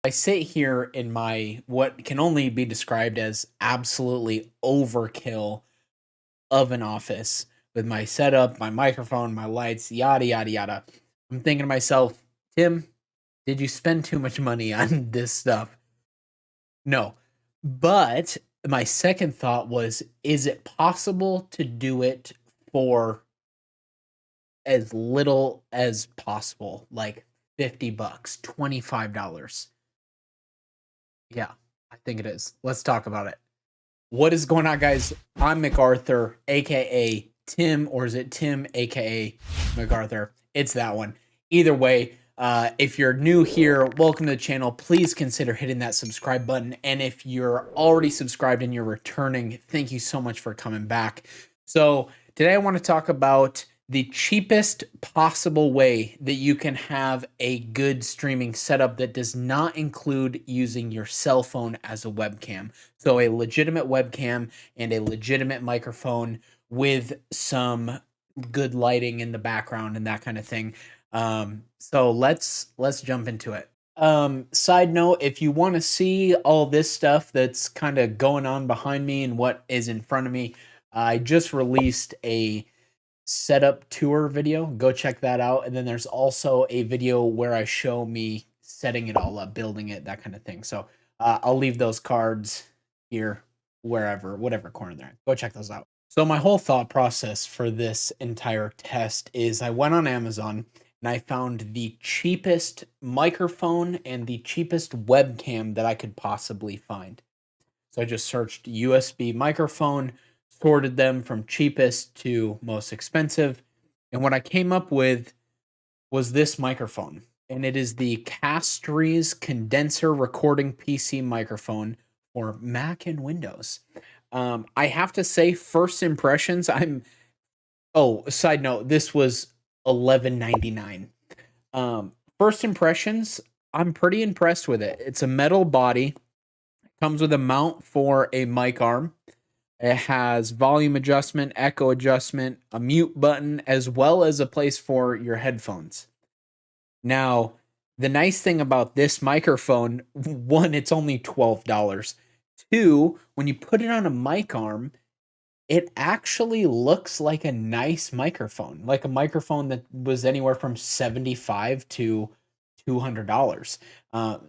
I sit here in my what can only be described as absolutely overkill of an office with my setup, my microphone, my lights, yada yada yada. I'm thinking to myself, Tim, did you spend too much money on this stuff? No. But my second thought was, is it possible to do it for as little as possible? Like 50 bucks, $25. Yeah, I think it is. Let's talk about it. What is going on, guys? I'm MacArthur, aka Tim, or is it Tim, aka MacArthur? It's that one. Either way, if you're new here, welcome to the channel. Please consider hitting that subscribe button. And if you're already subscribed and you're returning, thank you so much for coming back. So, today I want to talk about the cheapest possible way that you can have a good streaming setup that does not include using your cell phone as a webcam. So a legitimate webcam and a legitimate microphone with some good lighting in the background and that kind of thing. So let's jump into it. Side note, if you want to see all this stuff that's kind of going on behind me and what is in front of me, I just released a setup tour video. Go check that out. And then there's also a video where I show me setting it all up, building it, that kind of thing. So I'll leave those cards here, wherever, whatever corner they're in. Go check those out. So my whole thought process for this entire test is I went on Amazon and I found the cheapest microphone and the cheapest webcam that I could possibly find. So I just searched USB microphone, sorted them from cheapest to most expensive. And what I came up with was this microphone. And it is the Castries condenser recording PC microphone for Mac and Windows. I have to say, first impressions, side note, this was $11.99. First impressions, I'm pretty impressed with it. It's a metal body, comes with a mount for a mic arm. It has volume adjustment, echo adjustment, a mute button, as well as a place for your headphones. Now, the nice thing about this microphone, one, it's only $12. Two, when you put it on a mic arm, it actually looks like a nice microphone, like a microphone that was anywhere from 75 to $200.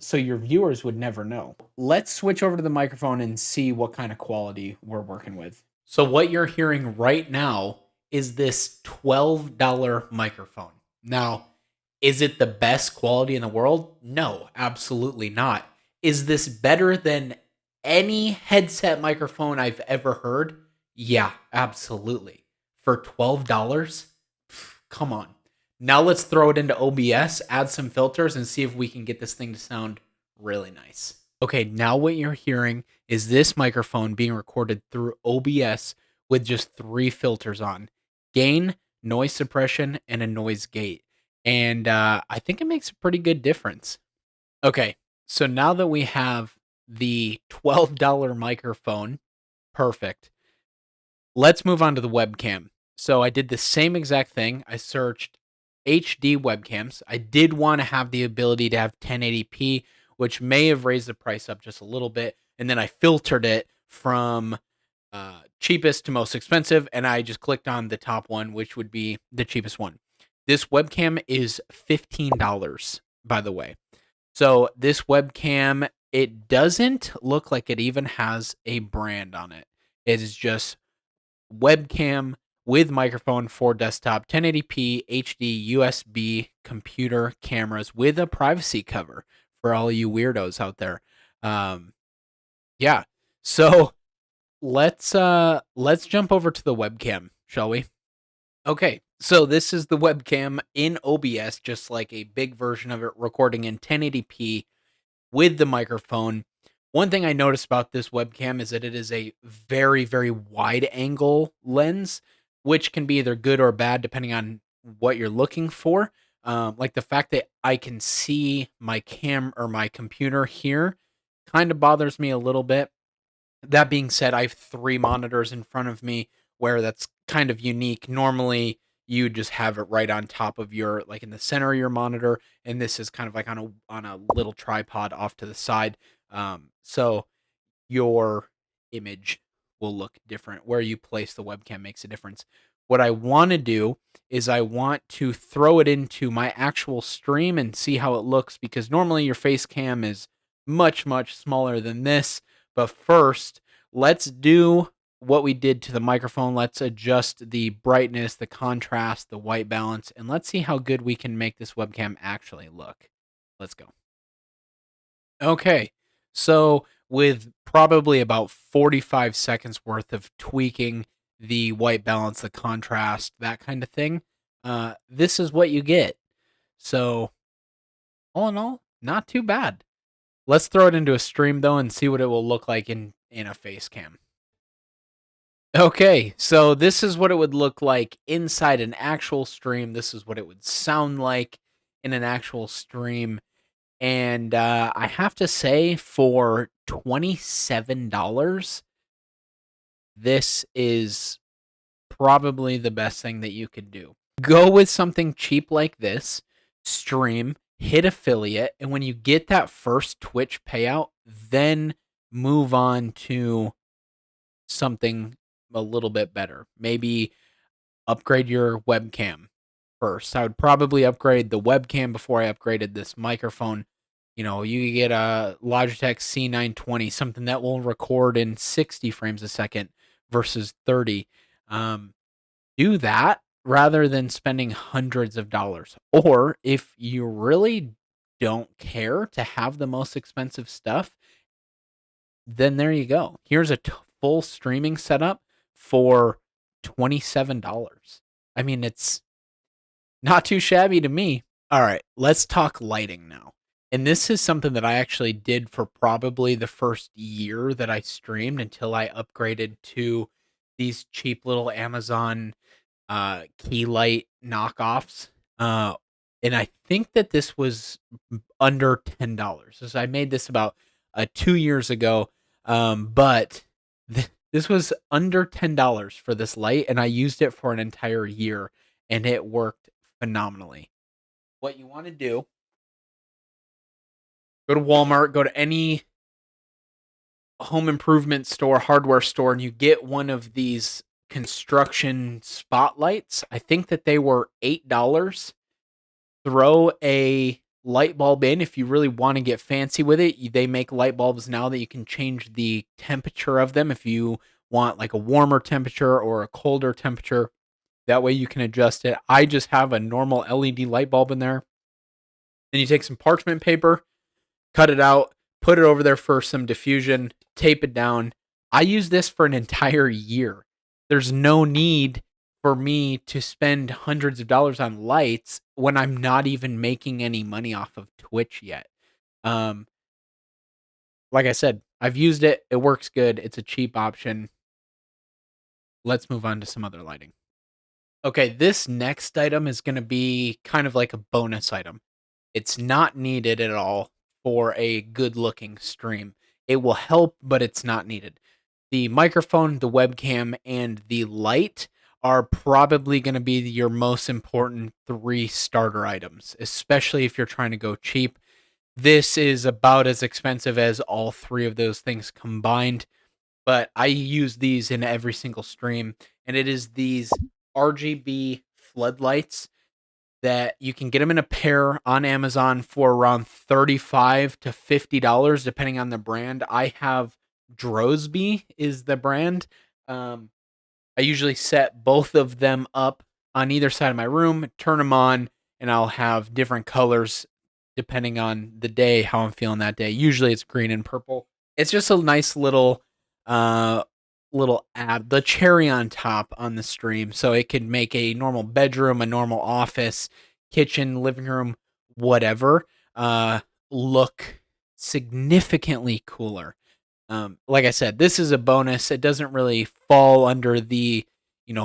So your viewers would never know. Let's switch over to the microphone and see what kind of quality we're working with. So what you're hearing right now is this $12 microphone. Now, is it the best quality in the world? No, absolutely not. Is this better than any headset microphone I've ever heard? Yeah, absolutely. For $12? Come on. Now let's throw it into OBS, add some filters, and see if we can get this thing to sound really nice. Okay, now what you're hearing is this microphone being recorded through OBS with just 3 filters on: gain, noise suppression, and a noise gate. And I think it makes a pretty good difference. Okay, so now that we have the $12 microphone, perfect. Let's move on to the webcam. So I did the same exact thing. I searched HD webcams. I did want to have the ability to have 1080p, which may have raised the price up just a little bit. And then I filtered it from cheapest to most expensive, and I just clicked on the top one, which would be the cheapest one. This webcam is $15, by the way. So this webcam, it doesn't look like it even has a brand on it. It is just webcam with microphone for desktop, 1080p, HD, USB computer cameras with a privacy cover for all you weirdos out there. Yeah. So let's jump over to the webcam, shall we? Okay. So this is the webcam in OBS, just like a big version of it, recording in 1080p with the microphone. One thing I noticed about this webcam is that it is a very, very wide angle lens, which can be either good or bad depending on what you're looking for. Like the fact that I can see my my computer here kind of bothers me a little bit. That being said, I have 3 monitors in front of me where that's kind of unique. Normally, you just have it right on top of your, like, in the center of your monitor, and this is kind of like on a little tripod off to the side. So your image will look different. Where you place the webcam makes a difference. What I want to do is I want to throw it into my actual stream and see how it looks, because normally your face cam is much, much smaller than this. But first, let's do what we did to the microphone. Let's adjust the brightness, the contrast, the white balance, and let's see how good we can make this webcam actually look. Let's go. Okay. So, with probably about 45 seconds worth of tweaking the white balance, the contrast, that kind of thing, this is what you get. So, all in all, not too bad. Let's throw it into a stream though and see what it will look like in a face cam. Okay, so this is what it would look like inside an actual stream. This is what it would sound like in an actual stream. And I have to say, for $27, this is probably the best thing that you could do. Go with something cheap like this, stream, hit affiliate, and when you get that first Twitch payout, then move on to something a little bit better. Maybe upgrade your webcam first. I would probably upgrade the webcam before I upgraded this microphone. You know, you could get a Logitech C920, something that will record in 60 frames a second versus 30. Do that rather than spending hundreds of dollars. Or if you really don't care to have the most expensive stuff, then there you go. Here's a full streaming setup for $27. I mean, it's not too shabby to me. All right, let's talk lighting now. And this is something that I actually did for probably the first year that I streamed until I upgraded to these cheap little Amazon key light knockoffs. And I think that this was under $10. So I made this about 2 years ago. But this was under $10 for this light, and I used it for an entire year, and it worked phenomenally. What you want to do, go to Walmart, go to any home improvement store, hardware store, and you get one of these construction spotlights. I think that they were $8. Throw a light bulb in if you really want to get fancy with it. They make light bulbs now that you can change the temperature of them if you want like a warmer temperature or a colder temperature. That way you can adjust it. I just have a normal LED light bulb in there. Then you take some parchment paper, cut it out, put it over there for some diffusion, tape it down. I use this for an entire year. There's no need for me to spend hundreds of dollars on lights when I'm not even making any money off of Twitch yet. Um, like I said, I've used it. It works good. It's a cheap option. Let's move on to some other lighting. Okay, this next item is going to be kind of like a bonus item. It's not needed at all for a good looking stream. It will help, but it's not needed. The microphone, the webcam, and the light are probably going to be your most important 3 starter items, especially if you're trying to go cheap. This is about as expensive as all 3 of those things combined, but I use these in every single stream, and it is these RGB floodlights that you can get them in a pair on Amazon for around $35 to $50 depending on the brand. I have Drosby is the brand. I usually set both of them up on either side of my room, turn them on, and I'll have different colors depending on the day, how I'm feeling that day. Usually it's green and purple. It's just a nice uh little add, the cherry on top on the stream, so it can make a normal bedroom, a normal office, kitchen, living room, whatever, look significantly cooler. Like I said, this is a bonus. It doesn't really fall under the,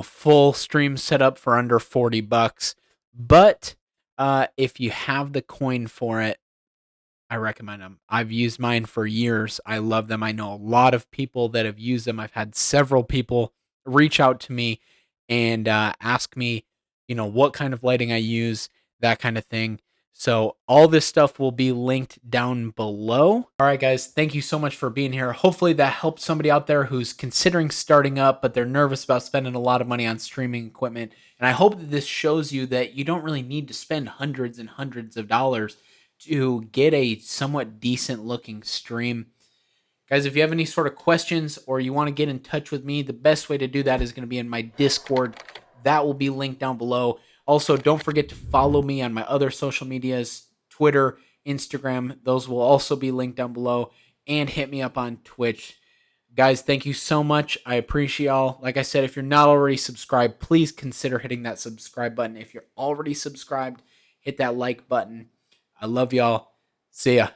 full stream setup for under $40. But if you have the coin for it, I recommend them. I've used mine for years. I love them. I know a lot of people that have used them. I've had several people reach out to me and ask me, what kind of lighting I use, that kind of thing. So all this stuff will be linked down below. All right, guys, thank you so much for being here. Hopefully that helped somebody out there who's considering starting up, but they're nervous about spending a lot of money on streaming equipment. And I hope that this shows you that you don't really need to spend hundreds and hundreds of dollars to get a somewhat decent looking stream. Guys, if you have any sort of questions or you want to get in touch with me, the best way to do that is going to be in my Discord. That will be linked down below. Also, don't forget to follow me on my other social medias, Twitter, Instagram. Those will also be linked down below. And hit me up on Twitch. Guys, thank you so much. I appreciate y'all. Like I said, if you're not already subscribed, please consider hitting that subscribe button. If you're already subscribed, hit that like button. I love y'all. See ya.